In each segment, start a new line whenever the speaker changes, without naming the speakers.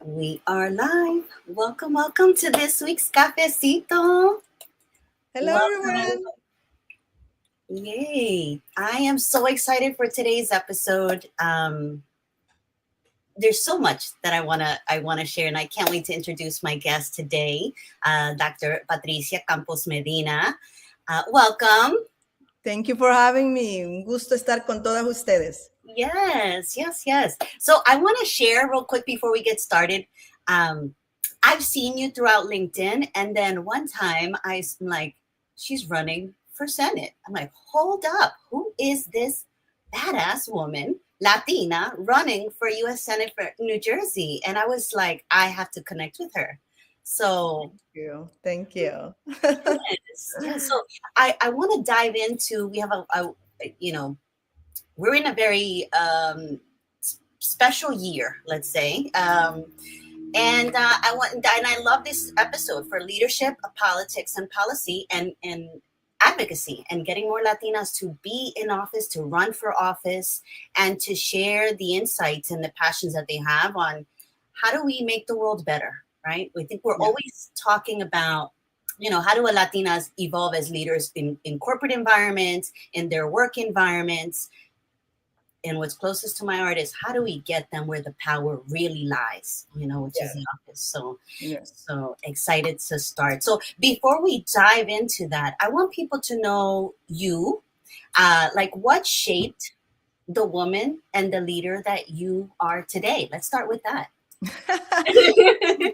We are live. Welcome to this week's Cafecito.
Hello,
Welcome.
everyone.
Yay. I am so excited for today's episode. There's so much that I wanna share, and I can't wait to introduce my guest today, Dr. Patricia Campos-Medina. Welcome.
Thank you for having me. Un gusto estar con todas ustedes.
Yes. So I want to share real quick before we get started. I've seen you throughout LinkedIn, and then one time I'm like, she's running for Senate. I'm like, hold up, who is this badass woman, Latina, running for U.S. Senate for New Jersey? And I was like, I have to connect with her. So
Thank you.
yes. So I want to dive into. We have we're in a very special year, let's say. And I love this episode for leadership, politics, and policy, and advocacy, and getting more Latinas to be in office, to run for office, and to share the insights and the passions that they have on how do we make the world better, right? We think we're always talking about, how do Latinas evolve as leaders in corporate environments, in their work environments. And what's closest to my heart is how do we get them where the power really lies, which is the office. So excited to start. So before we dive into that, I want people to know you, like what shaped the woman and the leader that you are today. Let's start with that.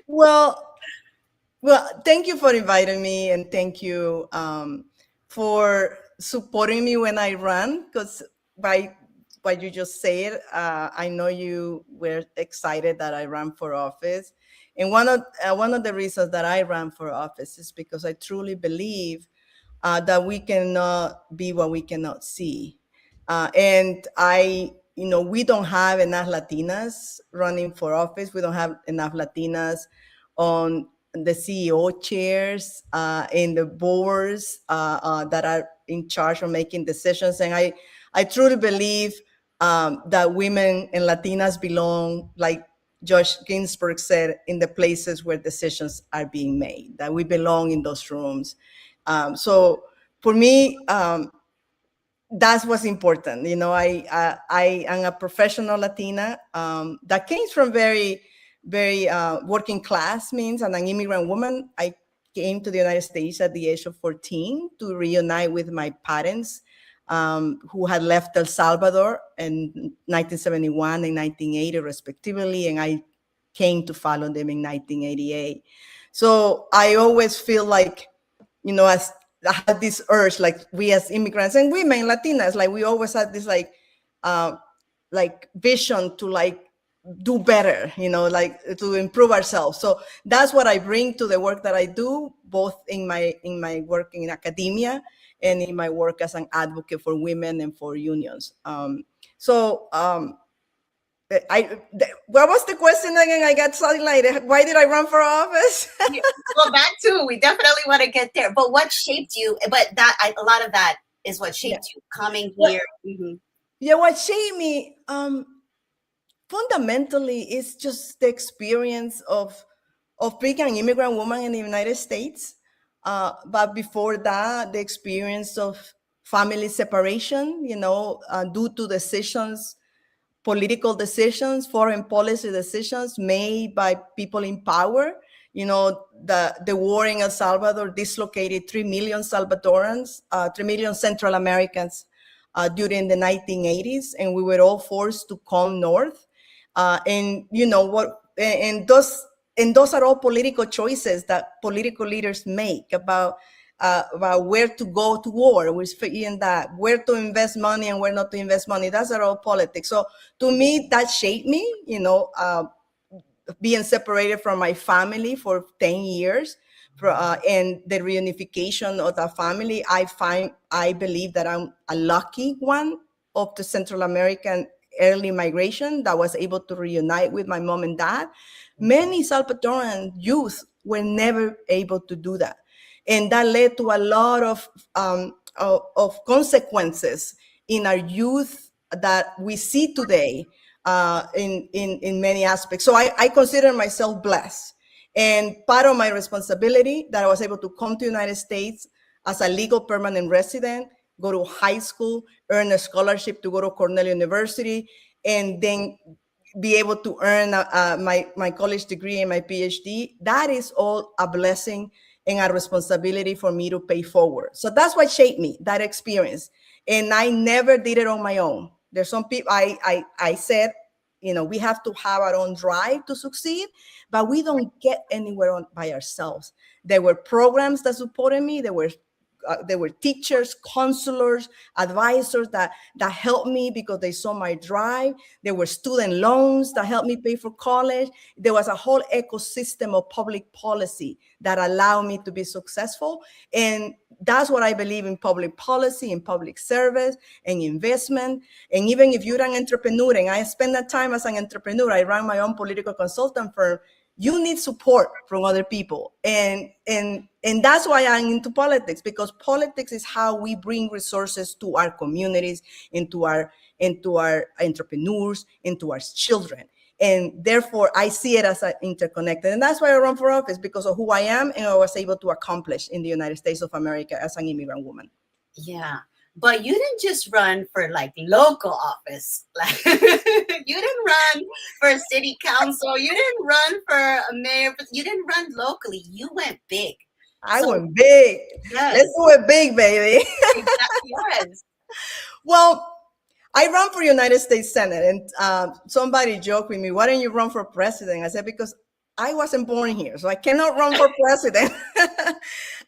Well, thank you for inviting me, and thank you for supporting me when I run, because by what you just said, I know you were excited that I ran for office. And one of the reasons that I ran for office is because I truly believe that we cannot be what we cannot see. And we don't have enough Latinas running for office. We don't have enough Latinas on the CEO chairs, in the boards that are in charge of making decisions. And I truly believe that women and Latinas belong, like Judge Ginsburg said, in the places where decisions are being made, that we belong in those rooms. So for me, that's what's important. I am a professional Latina that came from very working class means, and an immigrant woman. I came to the United States at the age of 14 to reunite with my parents, who had left El Salvador in 1971 and 1980 respectively, and I came to follow them in 1988. So I always feel like, as I had this urge, like we as immigrants and women, Latinas, like we always had this like vision to do better, like to improve ourselves. So that's what I bring to the work that I do, both in my work in academia and in my work as an advocate for women and for unions. What was the question again? I got so excited. Why did I run for office?
Well, that too, we definitely want to get there. But what shaped you? But a lot of that is what shaped you coming here.
Yeah, what shaped me fundamentally is just the experience of being an immigrant woman in the United States. But before that, the experience of family separation, due to decisions, political decisions, foreign policy decisions made by people in power. The war in El Salvador dislocated 3 million Salvadorans, 3 million Central Americans during the 1980s, and we were all forced to come north. And those are all political choices that political leaders make about where to go to war. We're figuring that where to invest money and where not to invest money. That's all politics. So to me, that shaped me. Being separated from my family for 10 years, and the reunification of the family, I believe that I'm a lucky one of the Central American early migration that was able to reunite with my mom and dad. Many Salvadoran youth were never able to do that. And that led to a lot of consequences in our youth that we see today, in many aspects. So I consider myself blessed. And part of my responsibility that I was able to come to the United States as a legal permanent resident, go to high school, earn a scholarship to go to Cornell University, and then be able to earn my college degree and my PhD. That is all a blessing and a responsibility for me to pay forward. So that's what shaped me, that experience. And I never did it on my own. There's some people, I said, we have to have our own drive to succeed, but we don't get anywhere by ourselves. There were programs that supported me. There were teachers, counselors, advisors that helped me because they saw my drive. There were student loans that helped me pay for college. There was a whole ecosystem of public policy that allowed me to be successful. And that's what I believe in: public policy, in public service, and investment. And even if you're an entrepreneur, and I spend that time as an entrepreneur, I run my own political consultant firm, you need support from other people. And that's why I'm into politics, because politics is how we bring resources to our communities, into our entrepreneurs, into our children. And therefore, I see it as interconnected. And that's why I run for office, because of who I am and I was able to accomplish in the United States of America as an immigrant woman.
Yeah. But you didn't just run for like local office. Like you didn't run for city council. You didn't run for a mayor. You didn't run locally. You went big.
I went big. Yes. Let's do it big, baby.
Yes.
Well, I ran for United States Senate, and somebody joked with me, "Why don't you run for president?" I said, because I wasn't born here, so I cannot run for president.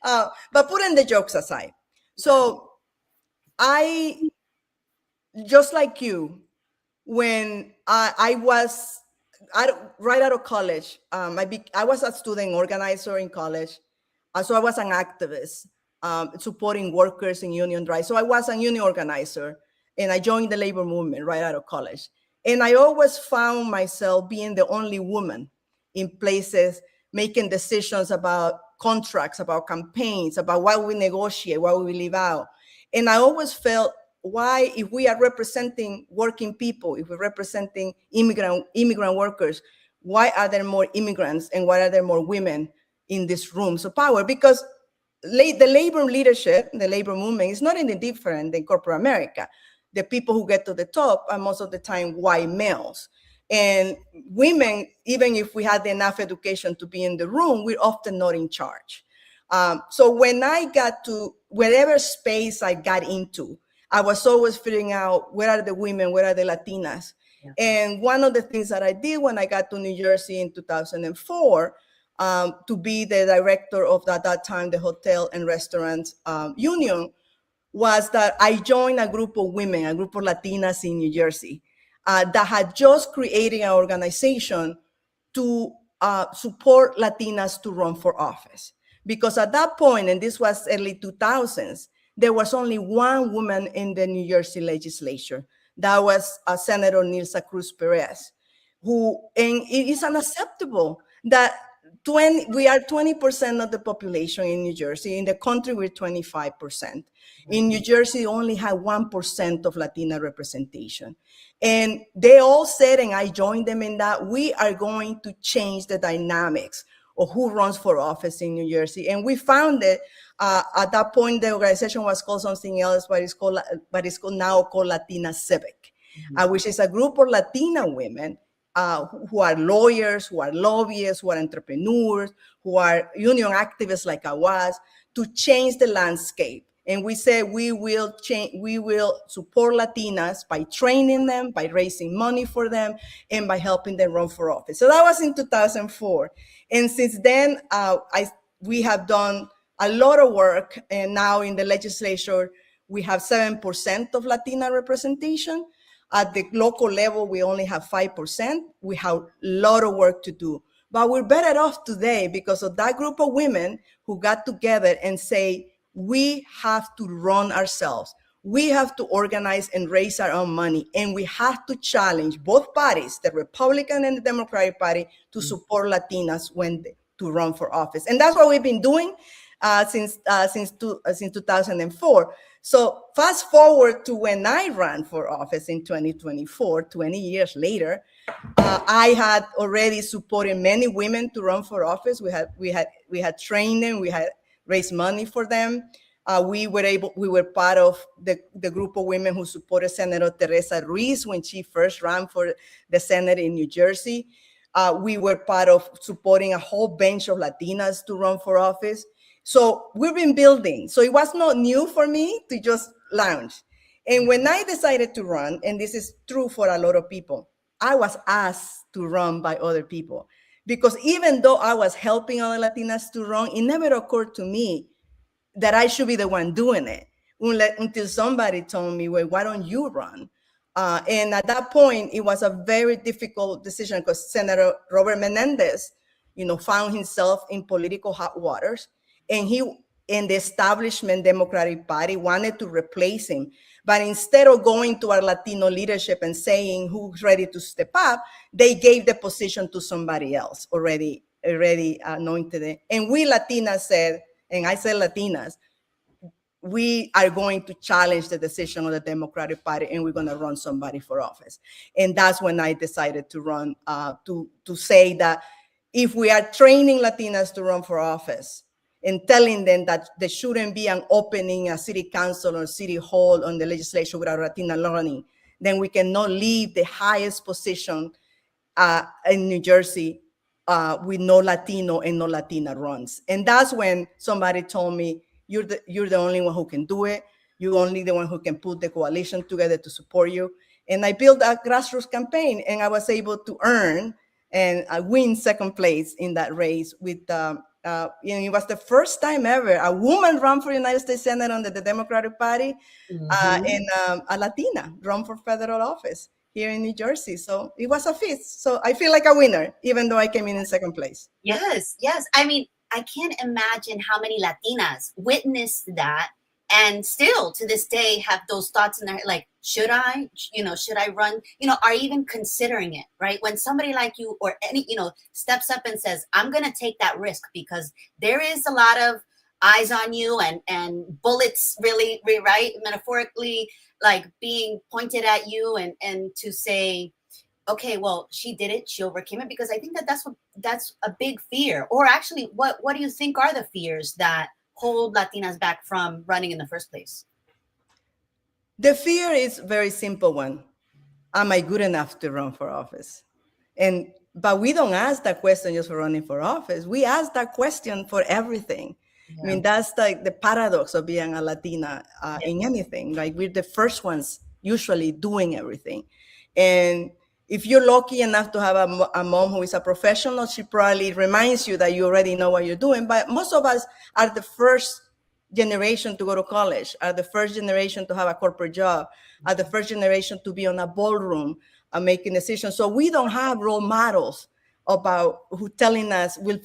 But putting the jokes aside, so I, just like you, when I was right out of college, I was a student organizer in college. So I was an activist supporting workers in union drive. So I was a union organizer, and I joined the labor movement right out of college. And I always found myself being the only woman in places making decisions about contracts, about campaigns, about what we negotiate, what we leave out. And I always felt, why, if we are representing working people, if we're representing immigrant workers, why are there more immigrants and why are there more women in these rooms of power? Because the labor leadership, the labor movement is not any different than corporate America. The people who get to the top are most of the time white males. And women, even if we had enough education to be in the room, we're often not in charge. So when I got to whatever space I got into, I was always figuring out, where are the women, where are the Latinas? Yeah. And one of the things that I did when I got to New Jersey in 2004, to be the director of, at that time, the Hotel and Restaurants Union, was that I joined a group of women, a group of Latinas in New Jersey, that had just created an organization to support Latinas to run for office. Because at that point, and this was early 2000s, there was only one woman in the New Jersey legislature. That was Senator Nilsa Cruz Perez, and it is unacceptable that we are 20% of the population in New Jersey. In the country, we're 25%. In New Jersey, only had 1% of Latina representation. And they all said, and I joined them in that, we are going to change the dynamics of who runs for office in New Jersey. And we found that at that point, the organization was called something else, but it's now called Latina Civic, which is a group of Latina women who are lawyers, who are lobbyists, who are entrepreneurs, who are union activists like I was, to change the landscape. And we said we will support Latinas by training them, by raising money for them, and by helping them run for office. So that was in 2004. And since then, we have done a lot of work. And now in the legislature, we have 7% of Latina representation. At the local level, we only have 5%. We have a lot of work to do. But we're better off today because of that group of women who got together and say, we have to run ourselves. We have to organize and raise our own money. And we have to challenge both parties, the Republican and the Democratic Party, to support Latinas to run for office. And that's what we've been doing. since 2004. So fast forward to when I ran for office in 2024, 20 years later, I had already supported many women to run for office. We had trained them. We had raised money for them. We were part of the group of women who supported Senator Teresa Ruiz when she first ran for the Senate in New Jersey. We were part of supporting a whole bench of Latinas to run for office. So we've been building. So it was not new for me to just launch. And when I decided to run, and this is true for a lot of people, I was asked to run by other people. Because even though I was helping other Latinas to run, it never occurred to me that I should be the one doing it until somebody told me, well, why don't you run? And at that point, it was a very difficult decision because Senator Robert Menendez, found himself in political hot waters, and the establishment Democratic Party wanted to replace him. But instead of going to our Latino leadership and saying who's ready to step up, they gave the position to somebody else already anointed. And we Latinas said, and I said Latinas, we are going to challenge the decision of the Democratic Party, and we're going to run somebody for office. And that's when I decided to run, to say that if we are training Latinas to run for office and telling them that there shouldn't be an opening a city council or city hall on the legislature without Latina running, then we cannot leave the highest position in New Jersey with no Latino and no Latina runs. And that's when somebody told me, you're the only one who can do it. You're only the one who can put the coalition together to support you. And I built a grassroots campaign, and I was able to earn and win second place in that race with, it was the first time ever a woman ran for United States Senate under the Democratic Party, and a Latina run for federal office here in New Jersey. So it was a feat. So I feel like a winner, even though I came in second place.
Yes. I mean, I can't imagine how many Latinas witnessed that and still to this day have those thoughts in their head, like, should I run, are even considering it, right? When somebody like you or any, steps up and says, I'm going to take that risk because there is a lot of eyes on you and bullets really, right, metaphorically, like being pointed at you, and to say, okay, well, she did it, she overcame it, because I think that's a big fear. Or actually, what do you think are the fears that hold Latinas back from running in the first place?
The fear is a very simple one. Am I good enough to run for office? But we don't ask that question just for running for office. We ask that question for everything. Yeah. I mean, that's like the paradox of being a Latina in anything. Like, we're the first ones usually doing everything. And if you're lucky enough to have a mom who is a professional, she probably reminds you that you already know what you're doing. But most of us are the first generation to go to college, are the first generation to have a corporate job, are the first generation to be on a ballroom making decisions. So we don't have role models about who telling us will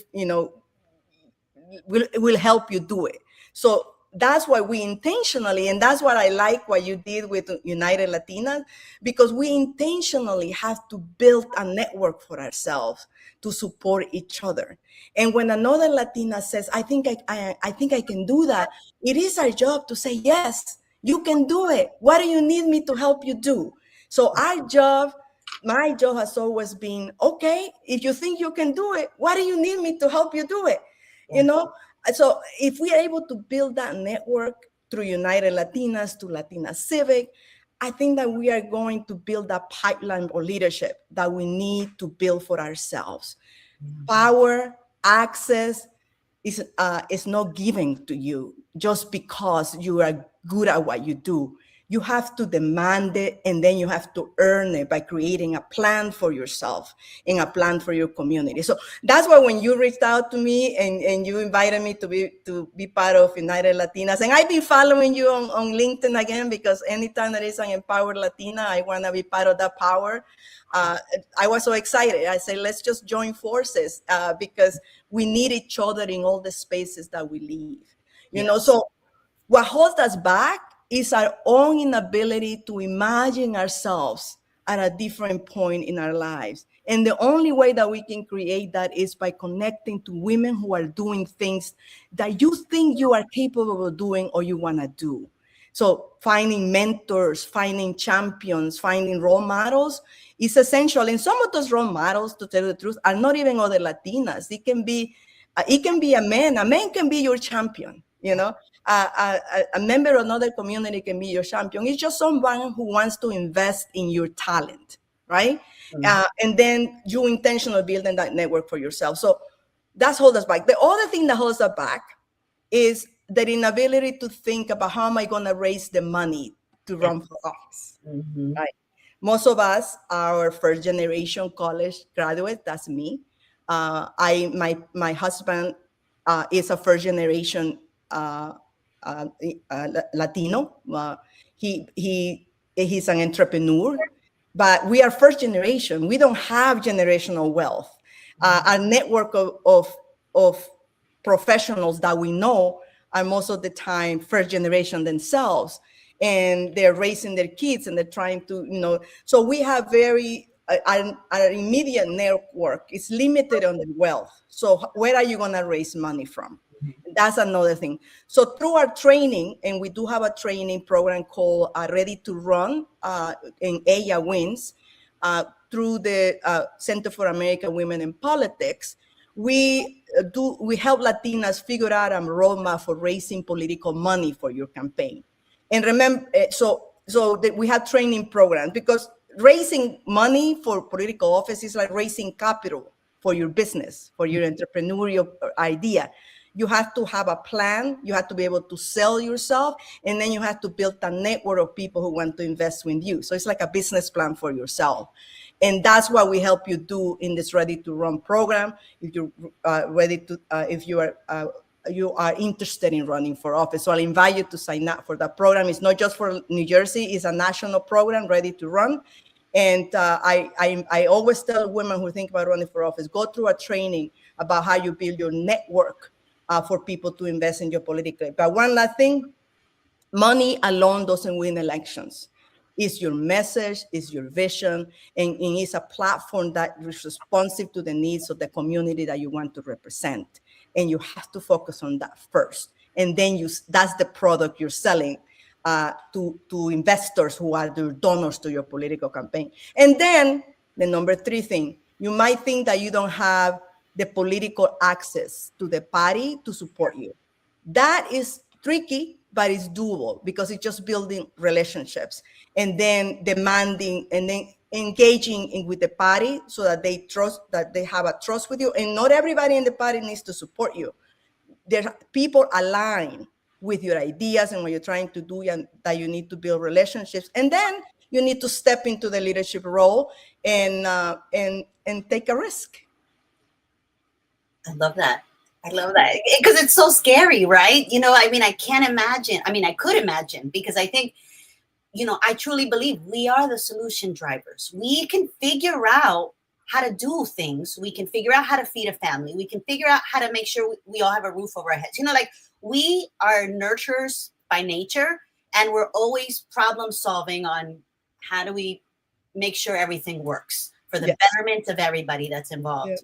help you do it. So that's why we intentionally, and that's what I like what you did with United Latinas, because we intentionally have to build a network for ourselves to support each other. And when another Latina says, I think I can do that, it is our job to say, yes, you can do it. What do you need me to help you do? So my job has always been, okay, if you think you can do it, what do you need me to help you do it? So if we are able to build that network through United Latinas to Latina Civic, I think that we are going to build a pipeline of leadership that we need to build for ourselves. Power, access is not given to you just because you are good at what you do. You have to demand it, and then you have to earn it by creating a plan for yourself and a plan for your community. So that's why when you reached out to me and you invited me to be part of United Latinas, and I've been following you on LinkedIn again, because anytime there is an empowered Latina, I want to be part of that power. I was so excited. I said, let's just join forces because we need each other in all the spaces that we live. So what holds us back is our own inability to imagine ourselves at a different point in our lives. And the only way that we can create that is by connecting to women who are doing things that you think you are capable of doing or you want to do. So finding mentors, finding champions, finding role models is essential. And some of those role models, to tell you the truth, are not even other Latinas. It can be a man. A man can be your champion, you know. A member of another community can be your champion. It's just someone who wants to invest in your talent, right? And then you intentionally building that network for yourself. So that's hold us back. The other thing that holds us back is the inability to think about how am I going to raise the money to run for office, right? Most of us are first generation college graduates. That's me. My husband is a first generation Latino. He's an entrepreneur, but we are first generation. We don't have generational wealth. A network of professionals that we know are most of the time first generation themselves, and they're raising their kids and they're trying to, so we have our immediate network is limited on the wealth. So where are you going to raise money from? That's another thing. So through our training, and we do have a training program called Ready to Run in Ella Wins, through the Center for American Women in Politics, we help Latinas figure out a roadmap for raising political money for your campaign. And remember, so that we have training programs, because raising money for political office is like raising capital for your business, for your entrepreneurial idea. You have to have a plan. You have to be able to sell yourself. And then you have to build a network of people who want to invest with you. So it's like a business plan for yourself. And that's what we help you do in this Ready to Run program. If you're if you are interested in running for office. So I'll invite you to sign up for that program. It's not just for New Jersey. It's a national program, Ready to Run. And I always tell women who think about running for office, go through a training about how you build your network for people to invest in your political. But one last thing, money alone doesn't win elections. It's your message, it's your vision, and it's a platform that is responsive to the needs of the community that you want to represent. And you have to focus on that first. And then that's the product you're selling to investors who are the donors to your political campaign. And then the number 3 thing, you might think that you don't have the political access to the party to support you. That is tricky, but it's doable, because it's just building relationships and then demanding and then engaging with the party so that they trust, that they have a trust with you. And not everybody in the party needs to support you. There are people align with your ideas and what you're trying to do, and that you need to build relationships. And then you need to step into the leadership role and take a risk.
I love that. Because it's so scary, right? I can't imagine. I could imagine, because I think, I truly believe we are the solution drivers. We can figure out how to do things. We can figure out how to feed a family. We can figure out how to make sure we all have a roof over our heads. We are nurturers by nature, and we're always problem solving on how do we make sure everything works for the betterment of everybody that's involved.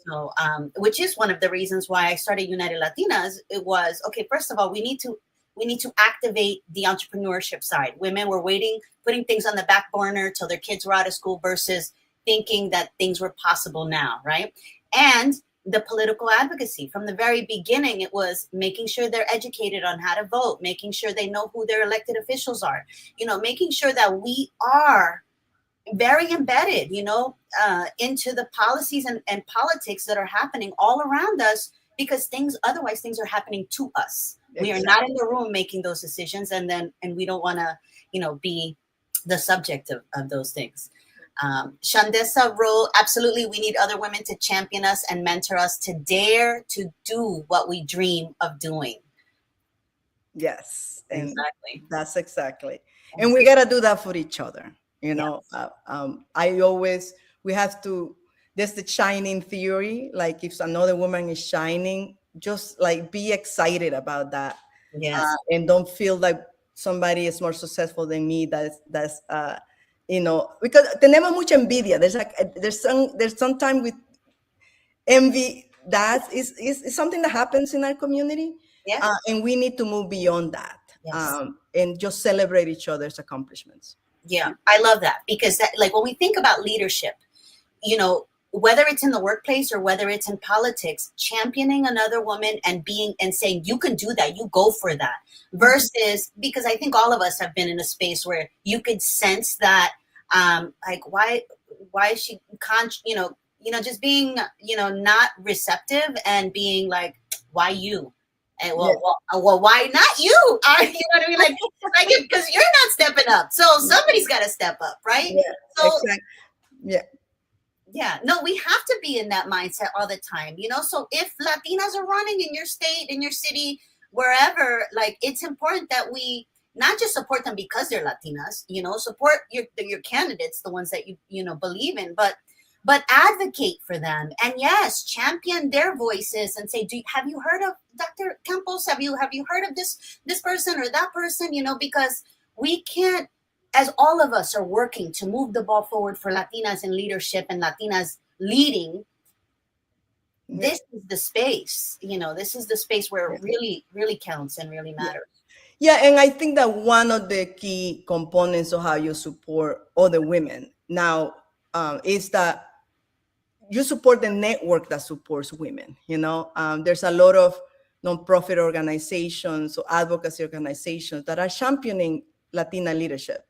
So, which is one of the reasons why I started United Latinas. It was, okay, first of all, we need to activate the entrepreneurship side. Women were putting things on the back burner till their kids were out of school versus thinking that things were possible now, right? And the political advocacy. From the very beginning, it was making sure they're educated on how to vote, making sure they know who their elected officials are, making sure that we are very embedded, into the policies and politics that are happening all around us, because otherwise things are happening to us. Exactly. We are not in the room making those decisions, and we don't want to, be the subject of those things. Shandesa wrote, absolutely, we need other women to champion us and mentor us to dare to do what we dream of doing.
Yes,
exactly.
That's exactly. And we got to do that for each other. We have to, there's the shining theory. Like if another woman is shining, just like be excited about that.
Yes.
And don't feel like somebody is more successful than me. because tenemos mucha envidia. There's sometimes with envy that is something that happens in our community.
Yes.
And we need to move beyond that.
Yes.
And just celebrate each other's accomplishments.
Yeah, I love that, because that, like, when we think about leadership, whether it's in the workplace or whether it's in politics, championing another woman and saying, you can do that, you go for that, versus, because I think all of us have been in a space where you could sense that, like, why is she just being, not receptive, and being like, why you? And well, why not you? You know what I mean? Like because you're not stepping up, so somebody's got to step up, right?
Yeah,
so
exactly.
Yeah, no, we have to be in that mindset all the time, so if Latinas are running in your state, in your city, wherever, like, it's important that we not just support them because they're Latinas, support your candidates, the ones that you believe in, but advocate for them, and yes, champion their voices, and say, have you heard of Dr. Campos? Have you heard of this person or that person? Because we can't, as all of us are working to move the ball forward for Latinas in leadership and Latinas leading, this is the space, this is the space where it really, really counts and really matters.
Yeah, and I think that one of the key components of how you support other women now is that you support the network that supports women. There's a lot of nonprofit organizations or advocacy organizations that are championing Latina leadership.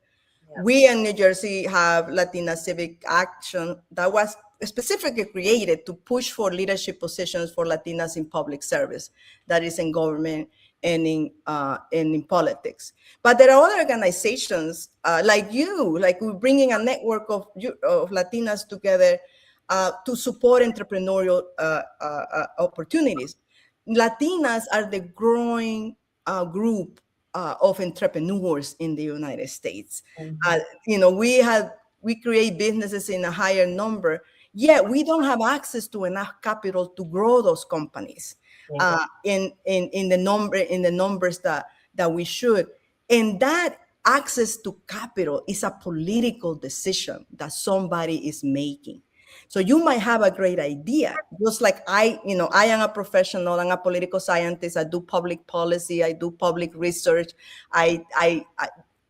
Yeah. We in New Jersey have Latina Civic Action that was specifically created to push for leadership positions for Latinas in public service, that is in government and in politics. But there are other organizations like we're bringing a network of Latinas together to support entrepreneurial opportunities. Latinas are the growing group of entrepreneurs in the United States. Mm-hmm. We create businesses in a higher number, yet we don't have access to enough capital to grow those companies in the numbers that we should. And that access to capital is a political decision that somebody is making. So you might have a great idea, just like I am a professional, I'm a political scientist, I do public policy, I do public research, I'm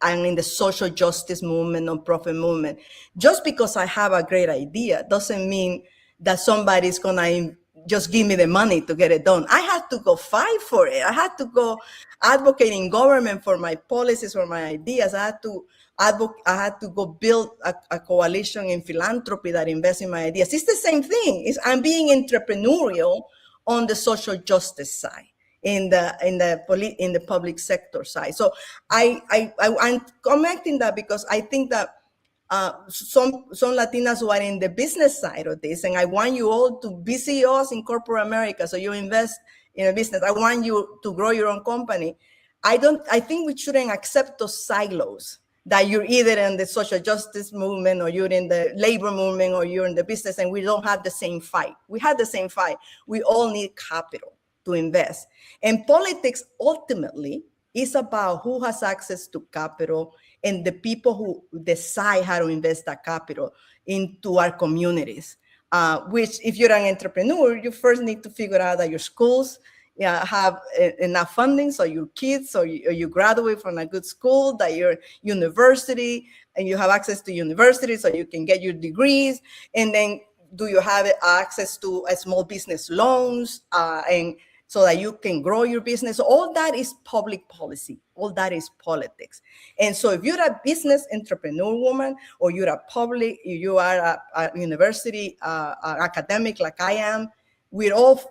in the social justice movement, nonprofit movement. Just because I have a great idea doesn't mean that somebody's gonna just give me the money to get it done. I had to go fight for it. I had to go advocate in government for my policies, for my ideas. I had to go build a coalition in philanthropy that invests in my ideas. It's the same thing. I'm being entrepreneurial on the social justice side, in the public sector side. So I'm commenting that because I think that some Latinas who are in the business side of this, and I want you all to be CEOs in corporate America, so you invest in a business. I want you to grow your own company. I think we shouldn't accept those silos, that you're either in the social justice movement or you're in the labor movement or you're in the business, and we don't have the same fight. We had the same fight. We all need capital to invest. And politics ultimately is about who has access to capital and the people who decide how to invest that capital into our communities. Which, if you're an entrepreneur, you first need to figure out that your schools have enough funding, so your kids, or you graduate from a good school, that your university, and you have access to university so you can get your degrees. And then do you have access to small business loans, and so that you can grow your business? All that is public policy. All that is politics. And so if you're a business entrepreneur woman, or you are a university academic like I am, we're all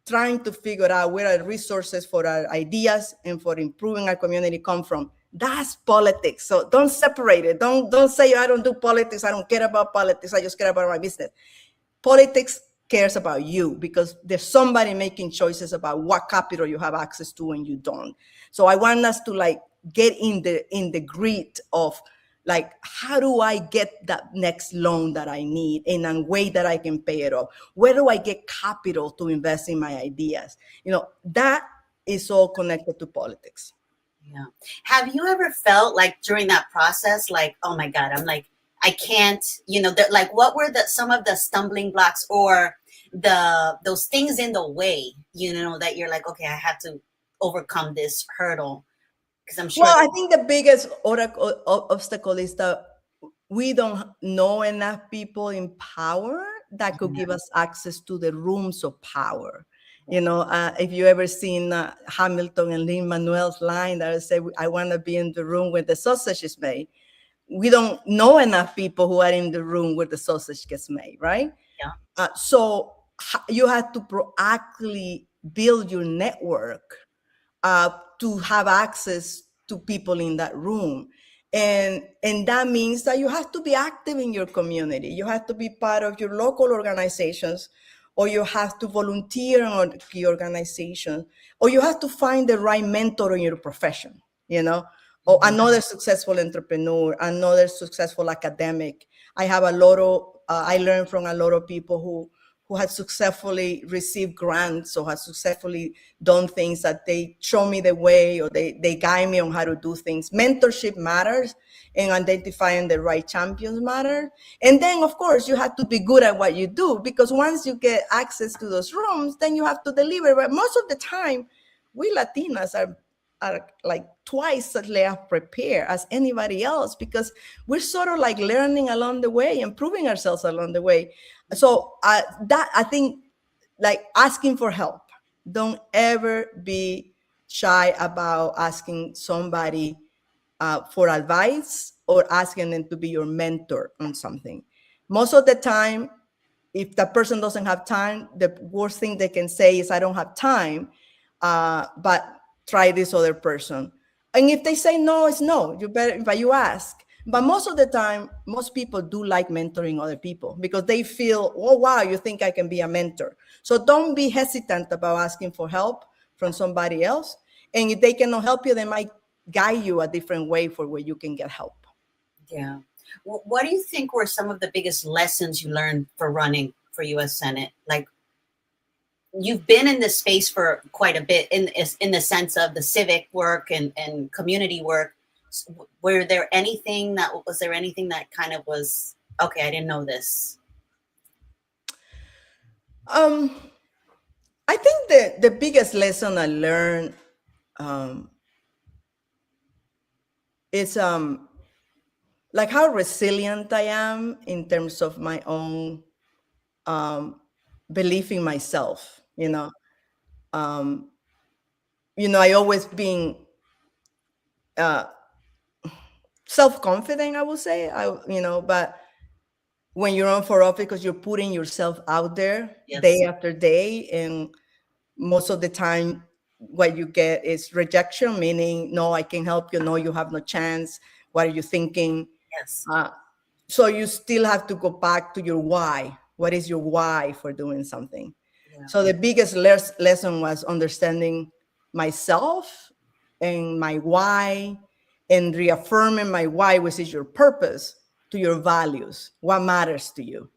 trying to figure out where our resources for our ideas and for improving our community come from. That's politics. So don't separate it. Don't say, I don't do politics, I don't care about politics, I just care about my business. Politics cares about you because there's somebody making choices about what capital you have access to and you don't. So I want us to get in the grid of how do I get that next loan that I need in a way that I can pay it off? Where do I get capital to invest in my ideas? That is all connected to politics.
Yeah. Have you ever felt like during that process, like, oh my God, I'm like, I can't, like what were some of the stumbling blocks or those things in the way, that you're like, okay, I have to overcome this hurdle because I'm sure
Well,
that,
I think the biggest obstacle is that we don't know enough people in power that could give us access to the rooms of power. If you ever seen Hamilton and Lin-Manuel's line that say, I want to be in the room where the sausage is made. We don't know enough people who are in the room where the sausage gets made, right?
yeah.
So you have to proactively build your network to have access to people in that room. And that means that you have to be active in your community. You have to be part of your local organizations, or you have to volunteer on the organization, or you have to find the right mentor in your profession, or another successful entrepreneur, another successful academic. I learned from a lot of people who had successfully received grants or had successfully done things that they show me the way, or they guide me on how to do things. Mentorship matters, and identifying the right champions matter. And then, of course, you have to be good at what you do, because once you get access to those rooms, then you have to deliver. But most of the time, we Latinas are like twice as less prepared as anybody else, because we're sort of like learning along the way, improving ourselves along the way. So that, I think, like asking for help. Don't ever be shy about asking somebody for advice, or asking them to be your mentor on something. Most of the time, if that person doesn't have time, the worst thing they can say is, I don't have time, but try this other person. And if they say no, it's no. But you ask. But most of the time, most people do like mentoring other people, because they feel, oh, wow, you think I can be a mentor. So don't be hesitant about asking for help from somebody else. And if they cannot help you, they might guide you a different way for where you can get help.
Yeah. What do you think were some of the biggest lessons you learned for running for U.S. Senate? Like, you've been in this space for quite a bit in the sense of the civic work and community work. Was there anything that kind of was, okay, I didn't know this?
I think the biggest lesson I learned is like how resilient I am in terms of my own belief in myself. I always been self-confident, I would say. But when you're on for office, because you're putting yourself out there
Yes.
day after day, and most of the time what you get is rejection, meaning, no, I can help you, no, you have no chance, what are you thinking?
Yes.
So you still have to go back to your why. What is your why for doing something?
Yeah.
So the biggest lesson was understanding myself and my why, and reaffirming my why, which is your purpose, to your values, what matters to you.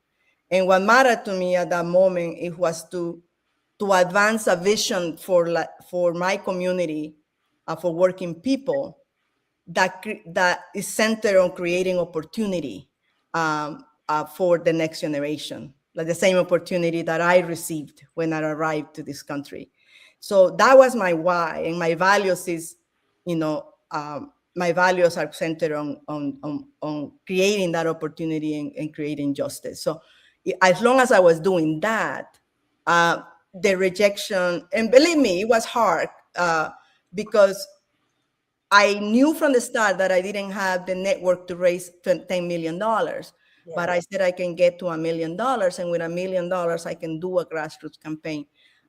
And what mattered to me at that moment, it was to advance a vision for my community, for working people, that is centered on creating opportunity for the next generation, like the same opportunity that I received when I arrived to this country. So that was my why, and my values is, my values are centered on creating that opportunity and creating justice. So as long as I was doing that, the rejection, and believe me, it was hard because I knew from the start that I didn't have the network to raise $10 million. Yeah. But I said I can get to $1 million, and with $1 million, I can do a grassroots campaign.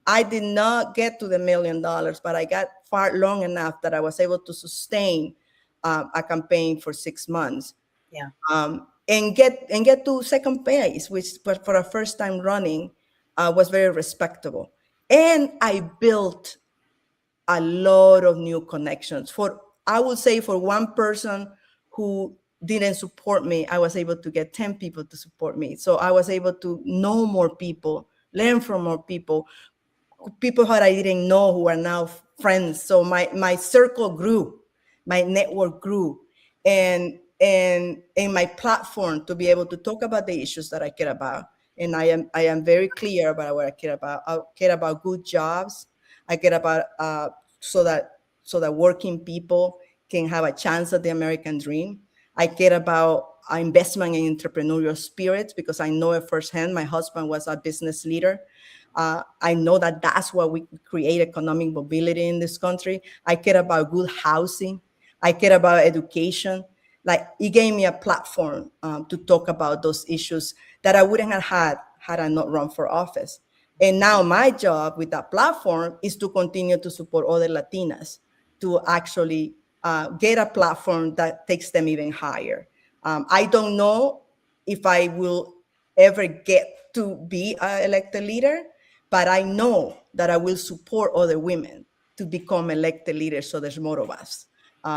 I did not get to the $1 million, but I got far long enough that I was able to sustain a campaign for 6 months.
Yeah.
And get to second place, which for a first time running was very respectable. And I built a lot of new connections. I would say for one person who didn't support me, I was able to get 10 people to support me. So I was able to know more people, learn from more people who I didn't know, who are now friends. So my circle grew. My network grew, and my platform to be able to talk about the issues that I care about. And I am very clear about what I care about. I care about good jobs. I care about so that working people can have a chance at the American dream. I care about investment in entrepreneurial spirit because I know it firsthand. My husband was a business leader. I know that that's why we create economic mobility in this country. I care about good housing. I care about education. Like, it gave me a platform to talk about those issues that I wouldn't have had I not run for office. And now my job with that platform is to continue to support other Latinas to actually get a platform that takes them even higher. I don't know if I will ever get to be an elected leader, but I know that I will support other women to become elected leaders. So there's more of us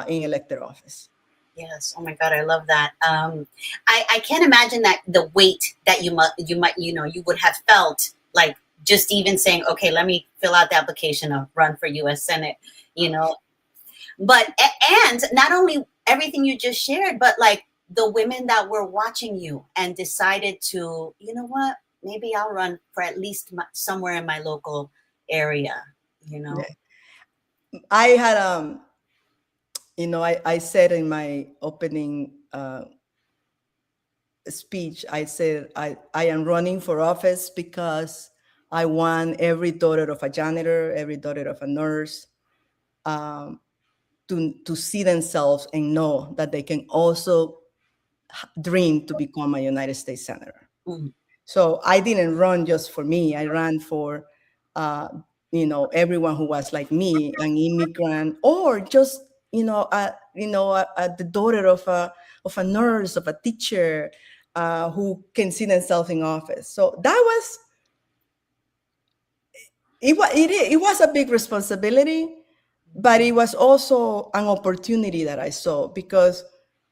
in elected office.
Yes. Oh my God, I love that. I can't imagine that the weight that you would have felt, like just even saying, okay, let me fill out the application to run for U.S. Senate, you know. But and not only everything you just shared, but like the women that were watching you and decided to, you know what, maybe I'll run for at least somewhere in my local area, you know.
I had I said in my opening speech, I said I am running for office because I want every daughter of a janitor, every daughter of a nurse, um, to see themselves and know that they can also dream to become a United States senator.
Mm.
So I didn't run just for me. I ran for, uh, everyone who was like me, an immigrant, or just, the daughter of a nurse, of a teacher, who can see themselves in office. So that was it was a big responsibility, but it was also an opportunity that I saw, because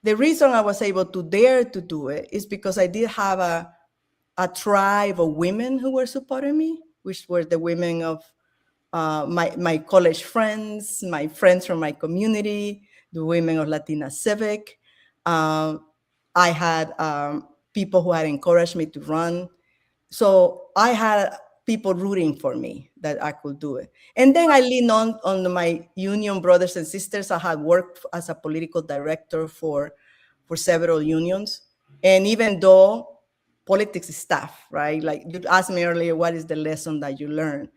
the reason I was able to dare to do it is because I did have a tribe of women who were supporting me, which were the women of my college friends, my friends from my community, the women of Latina Civic. Um, I had people who had encouraged me to run. So I had people rooting for me that I could do it. And then I leaned on my union brothers and sisters. I had worked as a political director for several unions. And even though politics is tough, right? Like you asked me earlier, what is the lesson that you learn?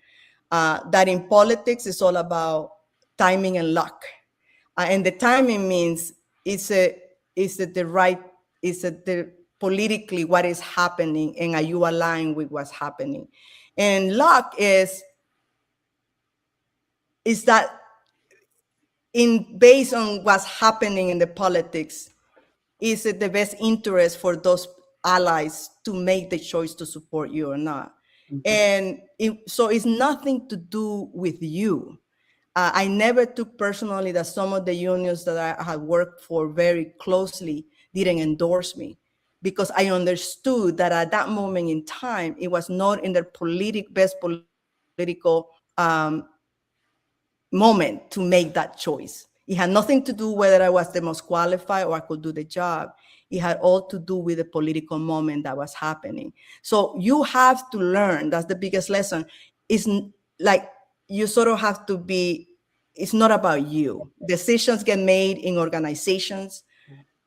That in politics is all about timing and luck. And the timing means is it the right, is it the politically what is happening, and are you aligned with what's happening? And luck is that in based on what's happening in the politics, is it the best interest for those allies to make the choice to support you or not? And so it's nothing to do with you. I never took personally that some of the unions that I had worked for very closely didn't endorse me, because I understood that at that moment in time, it was not in their best political moment to make that choice. It had nothing to do whether I was the most qualified or I could do the job. It had all to do with the political moment that was happening. So you have to learn. That's the biggest lesson. It's like you sort of have to be, it's not about you. Decisions get made in organizations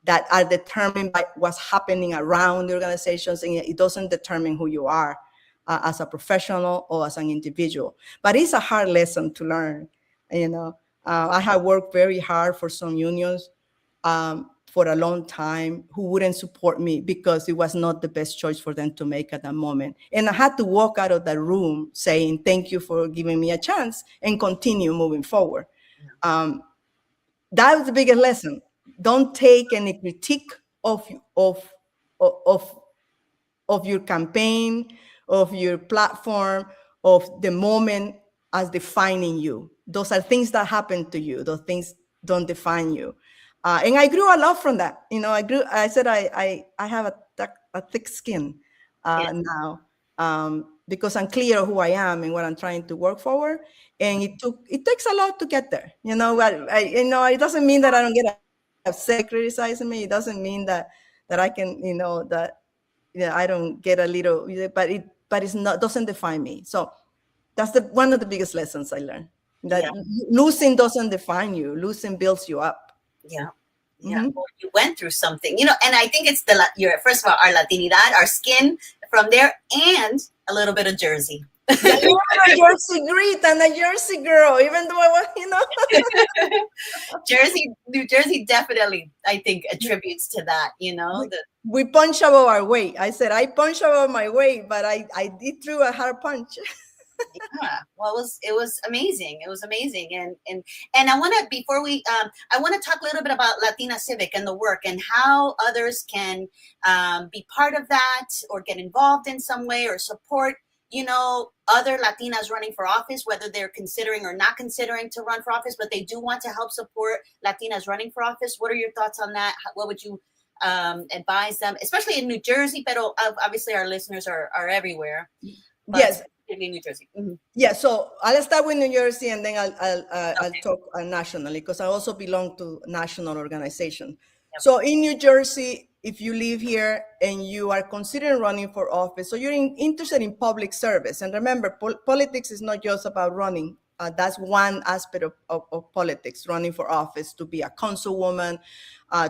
that are determined by what's happening around the organizations, and it doesn't determine who you are as a professional or as an individual. But it's a hard lesson to learn. I have worked very hard for some unions for a long time who wouldn't support me because it was not the best choice for them to make at that moment. And I had to walk out of that room saying, thank you for giving me a chance, and continue moving forward. That was the biggest lesson. Don't take any critique of of your campaign, of your platform, of the moment as defining you. Those are things that happen to you. Those things don't define you. And I grew a lot from that. I said I have a thick skin
Yeah.
now. because I'm clear who I am and what I'm trying to work for. And it takes a lot to get there. It doesn't mean that I don't get upset criticizing me. It doesn't mean that I can, I don't get a little, but it's not, doesn't define me. So that's one of the biggest lessons I learned, that losing doesn't define you. Losing builds you up.
Yeah. Well, you went through something, and I think it's first of all, our Latinidad, our skin from there, and a little bit of Jersey.
You're a Jersey grit and a Jersey girl, even though I was,
New Jersey definitely, I think, attributes to that,
We punch above our weight. I said, I punch above my weight, but I did through a hard punch.
Yeah, well, it was amazing. It was amazing, and I want to, before we I want to talk a little bit about Latina Civic and the work and how others can be part of that or get involved in some way or support other Latinas running for office, whether they're considering or not considering to run for office, but they do want to help support Latinas running for office. What are your thoughts on that? What would you advise them, especially in New Jersey, but obviously our listeners are everywhere.
Yes.
In New Jersey. Mm-hmm.
Yeah, so I'll start with New Jersey, and then I'll talk nationally, because I also belong to national organization. Yep. So in New Jersey, if you live here and you are considering running for office, so you're interested in public service, and remember, politics is not just about running. That's one aspect of politics, running for office, to be a councilwoman,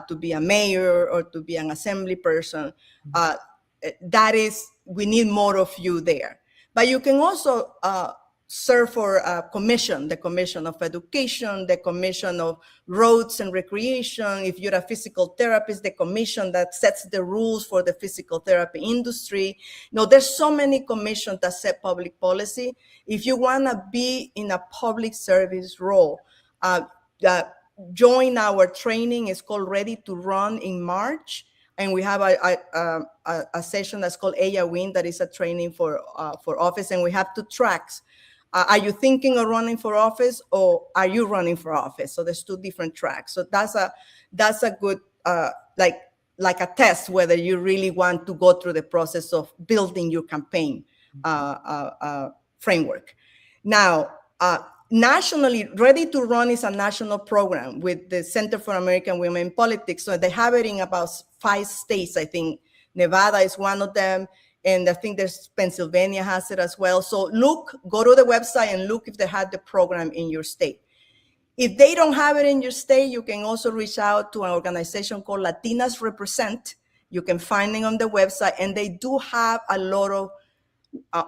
to be a mayor, or to be an assembly person. We need more of you there. But you can also serve for a commission, the Commission of Education, the Commission of Roads and Recreation. If you're a physical therapist, the commission that sets the rules for the physical therapy industry. There's so many commissions that set public policy. If you want to be in a public service role, join our training. It's called Ready to Run in March. And we have a session that's called Ella Win, that is a training for office. And we have 2 tracks. Are you thinking of running for office, or are you running for office? So there's 2 different tracks. So that's a good, like a test, whether you really want to go through the process of building your campaign framework. Now, nationally, Ready to Run is a national program with the Center for American Women in Politics. So they have it in about 5 states. I think Nevada is one of them. And I think there's Pennsylvania has it as well. So go to the website and look if they had the program in your state. If they don't have it in your state, you can also reach out to an organization called Latinas Represent. You can find them on the website, and they do have a lot of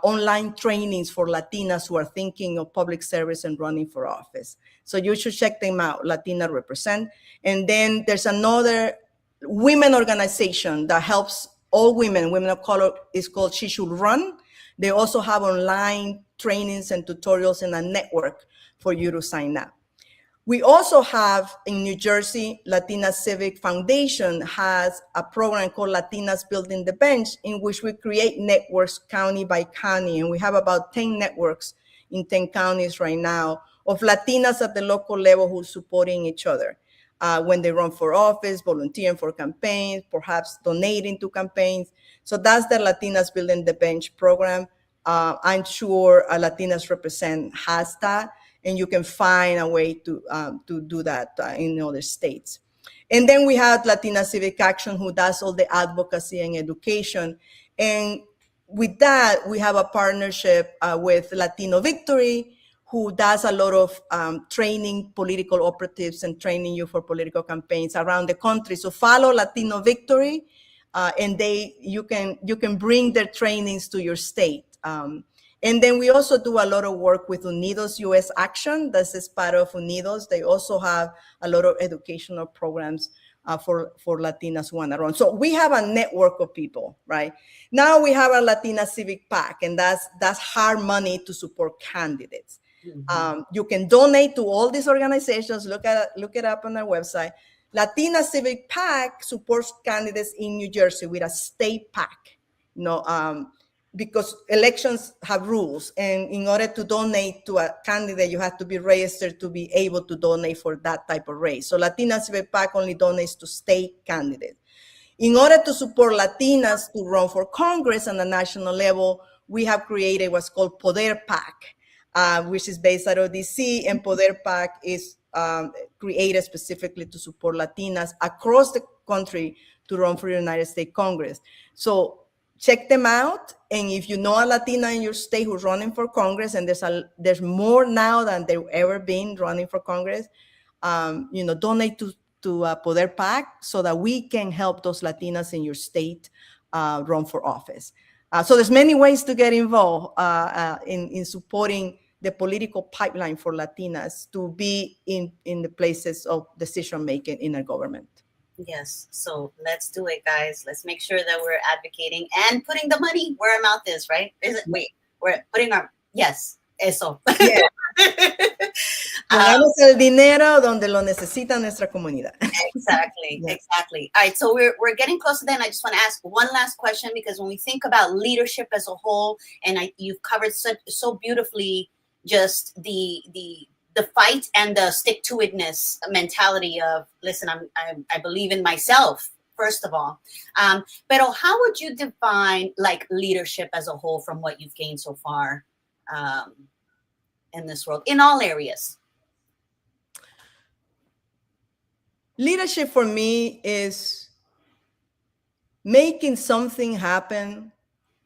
online trainings for Latinas who are thinking of public service and running for office. So you should check them out, Latina Represent. And then there's another women organization that helps all women of color. Is called She Should Run. They also have online trainings and tutorials and a network for you to sign up. We also have in New Jersey, Latina Civic Foundation has a program called Latinas Building the Bench, in which we create networks county by county. And we have about 10 networks in 10 counties right now of Latinas at the local level who are supporting each other when they run for office, volunteering for campaigns, perhaps donating to campaigns. So that's the Latinas Building the Bench program. I'm sure Latinas Represent has that. And you can find a way to do that in other states. And then we have Latina Civic Action, who does all the advocacy and education. And with that, we have a partnership with Latino Victory, who does a lot of training political operatives and training you for political campaigns around the country. So follow Latino Victory, and you can bring their trainings to your state. And then we also do a lot of work with Unidos US Action. This is part of Unidos. They also have a lot of educational programs for Latinas who want to run. So we have a network of people, right? Now we have a Latina Civic PAC, and that's hard money to support candidates. Mm-hmm. You can donate to all these organizations. Look it up on their website. Latina Civic PAC supports candidates in New Jersey with a state PAC. Because elections have rules, and in order to donate to a candidate, you have to be registered to be able to donate for that type of race. So Latina Civic PAC only donates to state candidates. In order to support Latinas to run for Congress on the national level, we have created what's called Poder PAC, which is based out of DC, and Poder PAC is created specifically to support Latinas across the country to run for the United States Congress. So check them out, and if you know a Latina in your state who's running for Congress, and there's more now than there ever been running for Congress, donate to Poder PAC so that we can help those Latinas in your state run for office. So there's many ways to get involved in supporting the political pipeline for Latinas to be in the places of decision making in our government.
Yes, so let's do it, guys. Let's make sure that we're advocating and putting the money where our mouth is, right? We're putting yes, eso.
Yeah. Pongamos el dinero donde lo necesita nuestra comunidad.
Exactly,
Yeah.
exactly. All right, so we're getting close to the end. I just want to ask one last question, because when we think about leadership as a whole, and you've covered so beautifully just the fight and the stick-to-itness mentality of, listen, I believe in myself, first of all. But how would you define like leadership as a whole from what you've gained so far in this world, in all areas?
Leadership for me is making something happen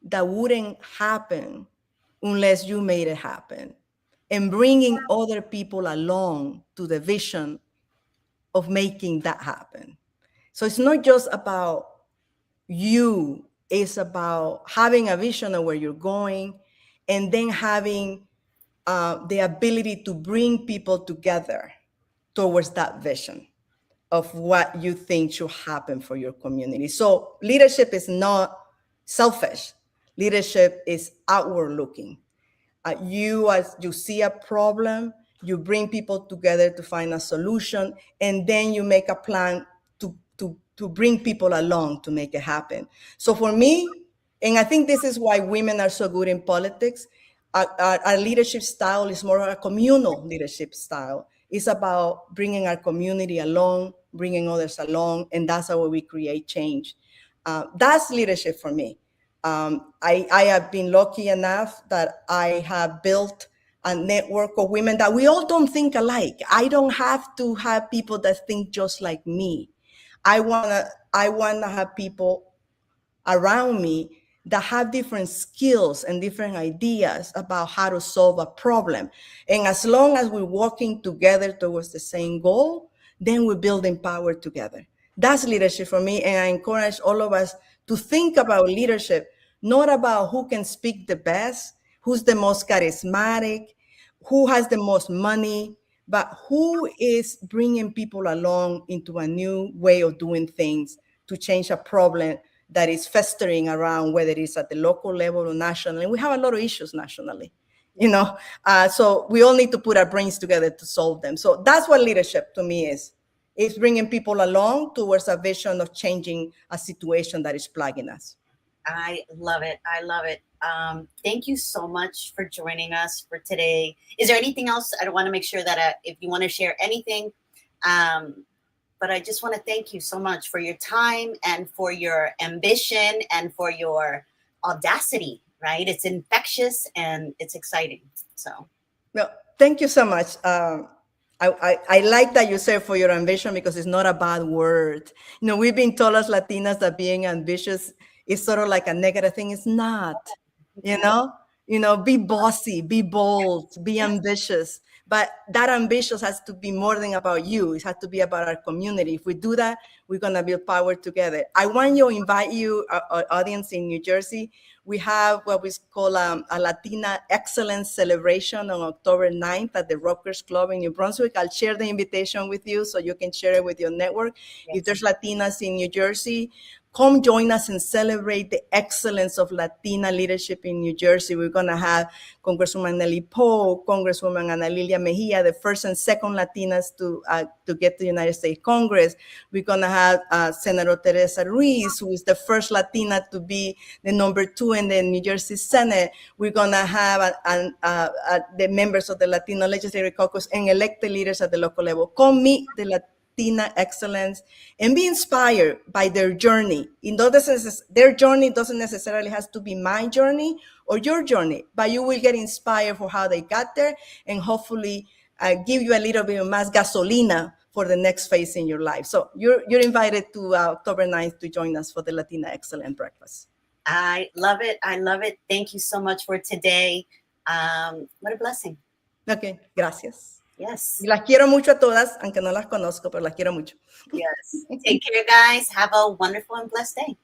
that wouldn't happen unless you made it happen, and bringing other people along to the vision of making that happen. So it's not just about you, it's about having a vision of where you're going, and then having the ability to bring people together towards that vision of what you think should happen for your community. So leadership is not selfish. Leadership is outward looking. As you see a problem, you bring people together to find a solution, and then you make a plan to bring people along to make it happen. So for me, and I think this is why women are so good in politics, our leadership style is more of a communal leadership style. It's about bringing our community along, bringing others along, and that's how we create change. That's leadership for me. I have been lucky enough that I have built a network of women that we all don't think alike. I don't have to have people that think just like me. I wanna have people around me that have different skills and different ideas about how to solve a problem. And as long as we're working together towards the same goal, then we're building power together. That's leadership for me. And I encourage all of us to think about leadership, not about who can speak the best, who's the most charismatic, who has the most money, but who is bringing people along into a new way of doing things to change a problem that is festering around, whether it's at the local level or national. And we have a lot of issues nationally, so we all need to put our brains together to solve them. So that's what leadership to me is. It's bringing people along towards a vision of changing a situation that is plaguing us.
I love it. I love it. Thank you so much for joining us for today. Is there anything else? I want to make sure that if you want to share anything, but I just want to thank you so much for your time and for your ambition and for your audacity, right? It's infectious and it's exciting. So,
well, thank you so much. I like that you say for your ambition, because it's not a bad word. We've been told as Latinas that being ambitious is sort of like a negative thing. It's not, be bossy, be bold, be ambitious. But that ambition has to be more than about you. It has to be about our community. If we do that, we're going to build power together. I want to invite you, our audience in New Jersey. We have what we call a Latina Excellence Celebration on October 9th at the Rockers Club in New Brunswick. I'll share the invitation with you so you can share it with your network. Yes. If there's Latinas in New Jersey, come join us and celebrate the excellence of Latina leadership in New Jersey. We're going to have Congresswoman Nelly Poe, Congresswoman Ana Lilia Mejia, the first and second Latinas to get to the United States Congress. We're going to have Senator Teresa Ruiz, who is the first Latina to be the number 2 in the New Jersey Senate. We're going to have the members of the Latino Legislative Caucus and elected leaders at the local level. Come meet the Latina excellence and be inspired by their journey. Their journey doesn't necessarily have to be my journey or your journey, but you will get inspired for how they got there, and hopefully give you a little bit of más gasolina for the next phase in your life. So you're invited to October 9th to join us for the Latina Excellent Breakfast.
I love it. I love it. Thank you so much for today. What a blessing.
Ok, gracias.
Yes.
Y las quiero mucho a todas, aunque no las conozco, pero las quiero mucho.
Yes. Take care, guys. Have a wonderful and blessed day.